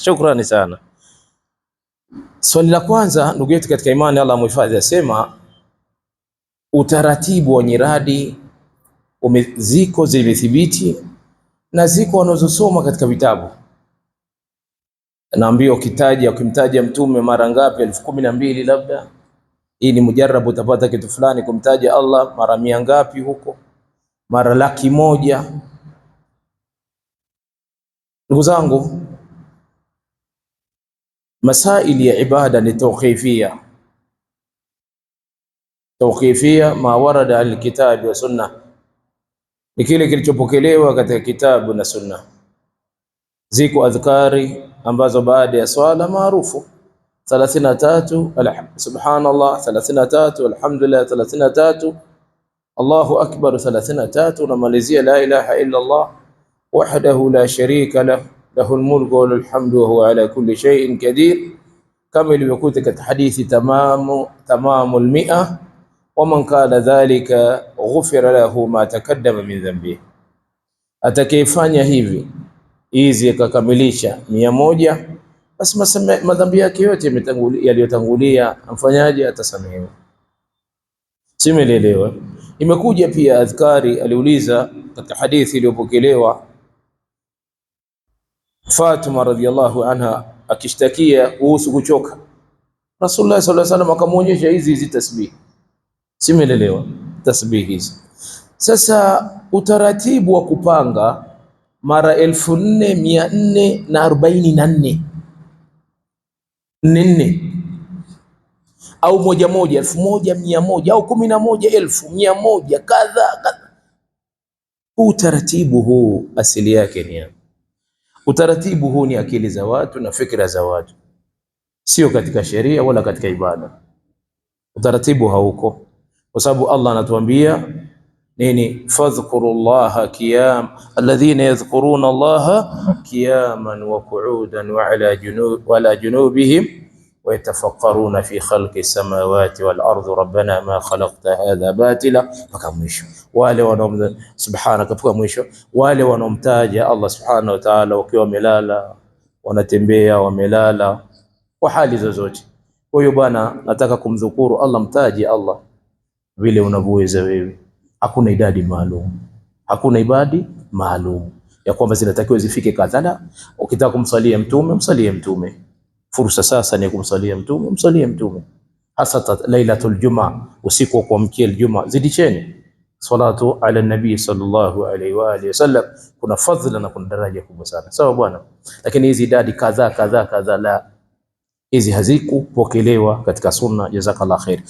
Shukrani sana. Swali la kwanza, ndugu yetu katika imani, Allah muhifadhi, asema utaratibu wa nyiradi ziko zimethibiti na ziko wanazosoma katika vitabu. Naambia ukimtaja mtume mara ngapi? 12,000 labda. Hii ni mujarabu, utapata kitu fulani. Kumtaja Allah mara 100 ngapi huko? Mara 100,000. Ndugu zangu, masaili ya ibada ni tawqifia. Tawqifia ma warada al-kitabi wa sunna, ni kile kilichopokelewa katika kitabu na sunna. Ziko adhkari ambazo baada ya swala maarufu 33 subhanallah 33, alhamdulillah 33, Allahu akbar 33, unamalizia la ilaha illa Allah wahdahu la sharika lah lahul mulku wa lahul hamdu wa huwa ala kulli shay'in qadir, kama ilivyokuja katika hadithi tamamul mi'a wa man kana dhalika ghufira lahu ma taqaddama min dhanbihi. Atakayefanya hivi hizi akakamilisha 100, basi madhambi yake yote yaliyotangulia amfanyaje? Atasamehewa. Simelelewa. Imekuja pia adhkari, aliuliza katika hadithi iliyopokelewa Fatima radhiyallahu anha akishtakia kuhusu kuchoka, Rasulullah sallallahu alaihi wasallam akamuonyesha hizi tasbih. Simelelewa tasbih hizi. Sasa utaratibu wa kupanga mara 4,444 nne au moja 1,100 au 11,100 kadha. Utaratibu huu asili yake ni utaratibu huu ni akili za watu na fikra za watu, sio katika sheria wala katika ibada. Utaratibu hauko, kwa sababu Allah anatuambia nini? Fadhkurullaha qiyam, alladhina yadhkuruna Allaha qiyaman wa qu'udan wa ala junubihim wa yatafakkaruna fi khalqi samawati wal ardi rabbana ma khalaqta hadha batila, mpaka mwisho. Wale wanaomtaja subhanaka, mpaka mwisho. Wale wanaomtaja Allah subhanahu wa ta'ala wakiwa wamelala, wanatembea, wamelala, kwa hali zozote. Kwa hiyo bwana, nataka kumdhukuru Allah, mtaje Allah vile unavyoweza wewe. Hakuna idadi maalum, hakuna ibadi maalum ya kwamba zinatakiwa zifike kadhaa. Ukitaka kumsalia mtume, msalie mtume. Fursa sasa ni kumsalia mtume, msalie mtume. Hasa lailatul jumaa, usiku wa kuamkia Ijumaa, zidisheni salatu ala nabii sallallahu alaihi wa alihi wasallam. Kuna fadhila na kuna daraja kubwa sana, sawa bwana. Lakini hizi idadi kadhaa la, hizi hazikupokelewa katika sunna. Jazakallah khair.